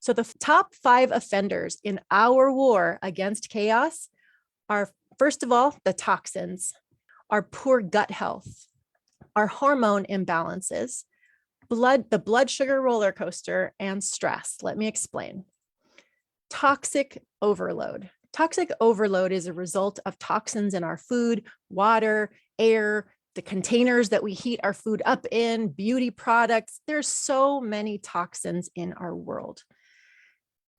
So the top 5 offenders in our war against chaos are, first of all, the toxins, our poor gut health, our hormone imbalances, the blood sugar roller coaster, and stress. Let me explain. Toxic overload. Toxic overload is a result of toxins in our food, water, air, the containers that we heat our food up in, beauty products. There's so many toxins in our world.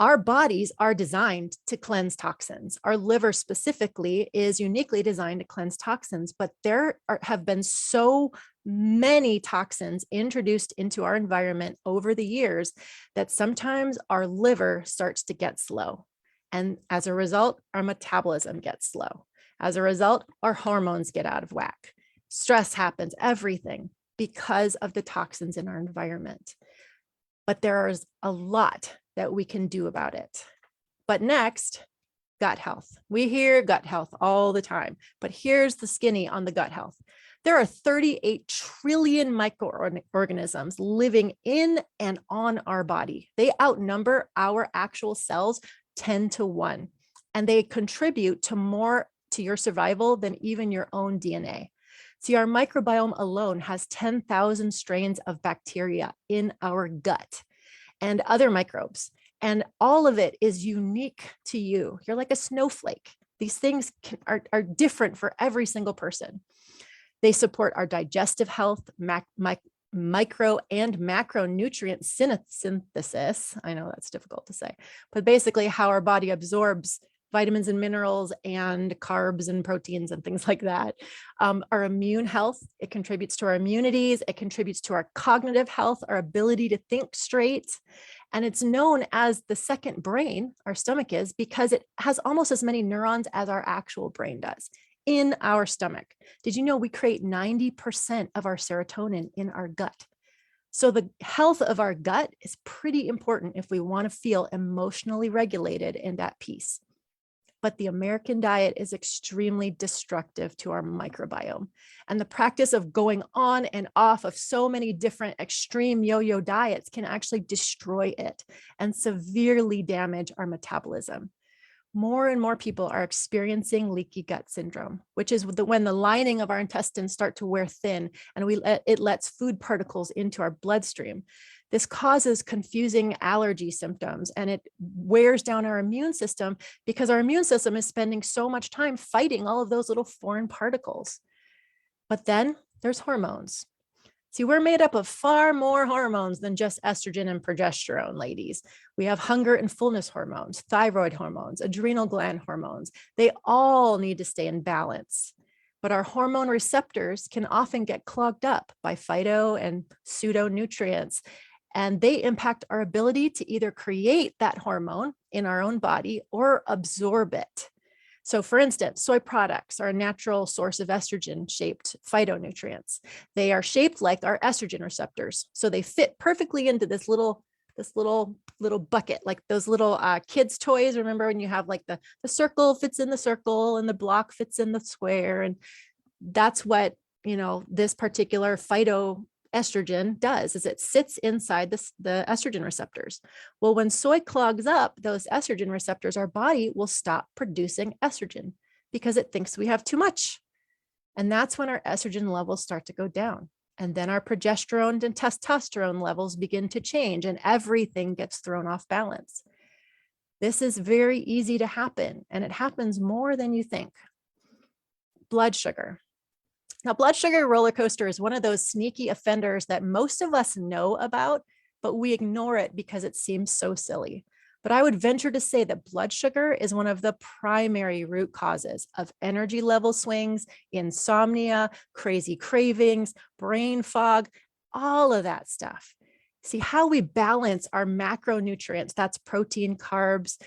Our bodies are designed to cleanse toxins. Our liver specifically is uniquely designed to cleanse toxins, but have been so many toxins introduced into our environment over the years that sometimes our liver starts to get slow. And as a result, our metabolism gets slow. As a result, our hormones get out of whack. Stress happens, everything, because of the toxins in our environment. But there is a lot that we can do about it. But next, gut health. We hear gut health all the time, but here's the skinny on the gut health. There are 38 trillion microorganisms living in and on our body. They outnumber our actual cells 10 to 1, and they contribute to more to your survival than even your own DNA. See, our microbiome alone has 10,000 strains of bacteria in our gut and other microbes. And all of it is unique to you. You're like a snowflake. These things are different for every single person. They support our digestive health, micro and macronutrient synthesis. I know that's difficult to say, but basically how our body absorbs vitamins and minerals and carbs and proteins and things like that. Our immune health, it contributes to our immunities, it contributes to our cognitive health, our ability to think straight. And it's known as the second brain, our stomach is, because it has almost as many neurons as our actual brain does in our stomach. Did you know we create 90% of our serotonin in our gut? So the health of our gut is pretty important if we want to feel emotionally regulated and at peace. But the American diet is extremely destructive to our microbiome. And the practice of going on and off of so many different extreme yo-yo diets can actually destroy it and severely damage our metabolism. More and more people are experiencing leaky gut syndrome, which is when the lining of our intestines start to wear thin and it lets food particles into our bloodstream. This causes confusing allergy symptoms and it wears down our immune system because our immune system is spending so much time fighting all of those little foreign particles. But then there's hormones. See, we're made up of far more hormones than just estrogen and progesterone, ladies. We have hunger and fullness hormones, thyroid hormones, adrenal gland hormones. They all need to stay in balance. But our hormone receptors can often get clogged up by phyto and pseudo nutrients. And they impact our ability to either create that hormone in our own body or absorb it. So for instance, soy products are a natural source of estrogen-shaped phytonutrients. They are shaped like our estrogen receptors. So they fit perfectly into this little bucket, like those little kids' toys. Remember when you have like the circle fits in the circle and the block fits in the square. And that's what, this particular phytoestrogen does, is it sits inside the estrogen receptors. Well, when soy clogs up those estrogen receptors, our body will stop producing estrogen because it thinks we have too much. And that's when our estrogen levels start to go down. And then our progesterone and testosterone levels begin to change and everything gets thrown off balance. This is very easy to happen, and it happens more than you think. Blood sugar. Now, blood sugar roller coaster is one of those sneaky offenders that most of us know about, but we ignore it because it seems so silly. But I would venture to say that blood sugar is one of the primary root causes of energy level swings, insomnia, crazy cravings, brain fog, all of that stuff. See, how we balance our macronutrients, that's protein, carbs,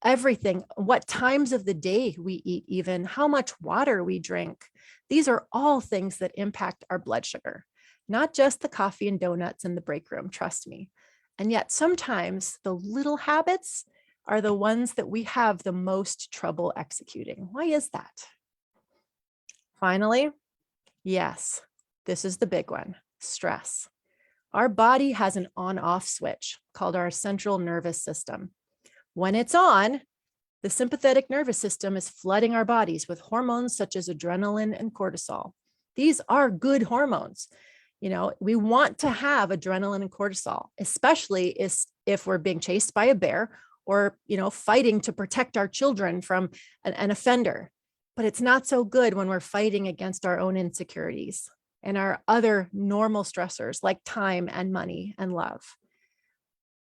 everything, what times of the day we eat, even how much water we drink. These are all things that impact our blood sugar, not just the coffee and donuts in the break room, trust me. And yet sometimes the little habits are the ones that we have the most trouble executing. Why is that? Finally, yes, this is the big one, stress. Our body has an on-off switch called our central nervous system. When it's on, the sympathetic nervous system is flooding our bodies with hormones such as adrenaline and cortisol. These are good hormones. We want to have adrenaline and cortisol, especially if we're being chased by a bear or, fighting to protect our children from an offender. But it's not so good when we're fighting against our own insecurities and our other normal stressors like time and money and love.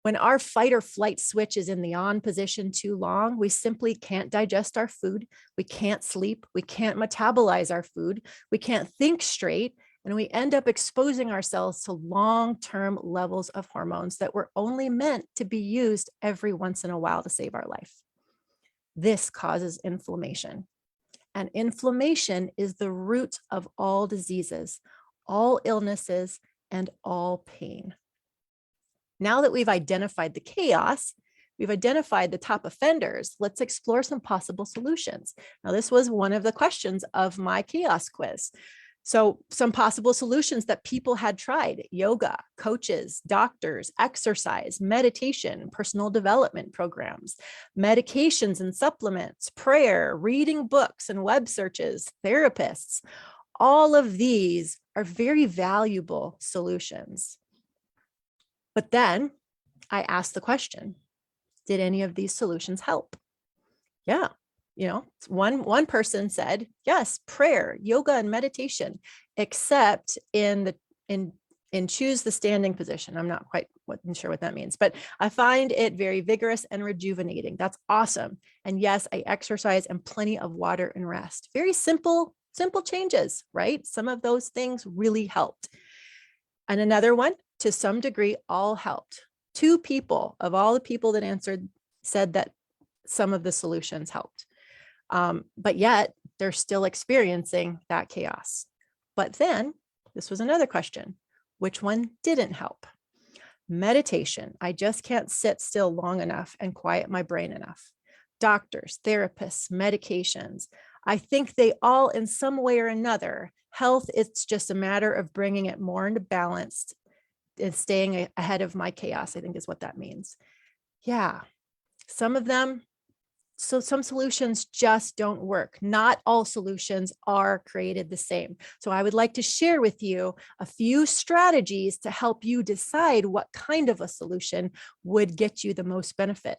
When our fight or flight switch is in the on position too long, we simply can't digest our food. We can't sleep. We can't metabolize our food. We can't think straight. And we end up exposing ourselves to long-term levels of hormones that were only meant to be used every once in a while to save our life. This causes inflammation. And inflammation is the root of all diseases, all illnesses, and all pain. Now that we've identified the chaos, we've identified the top offenders, let's explore some possible solutions. Now, this was one of the questions of my chaos quiz. So some possible solutions that people had tried: yoga, coaches, doctors, exercise, meditation, personal development programs, medications and supplements, prayer, reading books and web searches, therapists. All of these are very valuable solutions. But then I asked the question, did any of these solutions help? Yeah. One person said, yes, prayer, yoga, and meditation, except in choose the standing position. I'm not quite sure what that means, but I find it very vigorous and rejuvenating. That's awesome. And yes, I exercise and plenty of water and rest. Very simple changes, right? Some of those things really helped. And another one, to some degree, all helped. 2 people of all the people that answered said that some of the solutions helped. But yet they're still experiencing that chaos. But then this was another question. Which one didn't help? Meditation. I just can't sit still long enough and quiet my brain enough. Doctors, therapists, medications. I think they all, in some way or another, health, it's just a matter of bringing it more into balance and staying ahead of my chaos, I think is what that means. Yeah, some of them, so some solutions just don't work. Not all solutions are created the same. So I would like to share with you a few strategies to help you decide what kind of a solution would get you the most benefit.